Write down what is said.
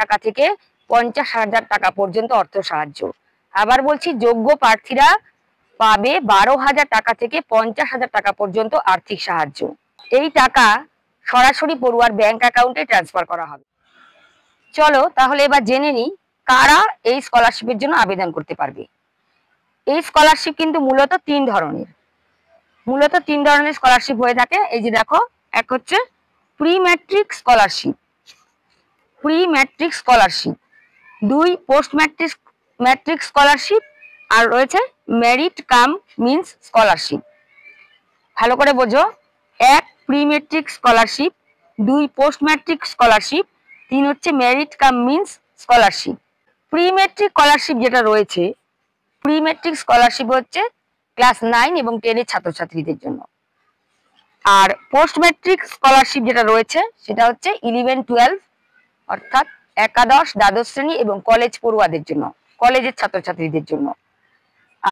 টাকা থেকে 50,000 টাকা পর্যন্ত অর্থ সাহায্য। আবার বলছি, যোগ্য প্রার্থীরা পাবে 12,000 টাকা থেকে 50,000 টাকা পর্যন্ত আর্থিক সাহায্য। এই টাকা সরাসরি পড়ুয়ার ব্যাংক অ্যাকাউন্টে ট্রান্সফার করা হবে। চলো তাহলে এবার জেনে নিই কারা এই স্কলারশিপের জন্য আবেদন করতে পারবে। এই স্কলারশিপ কিন্তু মূলত তিন ধরনের স্কলারশিপ হয়ে থাকে। এই যে দেখো, এক হচ্ছে প্রি ম্যাট্রিক স্কলারশিপ, দুই পোস্ট ম্যাট্রিক স্কলারশিপ, আর রয়েছে মেরিট কাম মিন্স স্কলারশিপ। ভালো করে বোঝো, এক প্রি ম্যাট্রিক স্কলারশিপ, দুই পোস্ট ম্যাট্রিক স্কলারশিপ, তিন হচ্ছে merit cum means scholarship. Pre matric scholarship যেটা রয়েছে, প্রি ম্যাট্রিক স্কলারশিপ হচ্ছে ক্লাস 9 এবং 10 এর ছাত্রছাত্রীদের জন্য। আর পোস্ট ম্যাট্রিক স্কলারশিপ যেটা রয়েছে সেটা হচ্ছে 11-12 অর্থাৎ একাদশ দ্বাদশ শ্রেণী এবং কলেজ পড়ুয়াদের জন্য, কলেজের ছাত্রছাত্রীদের জন্য।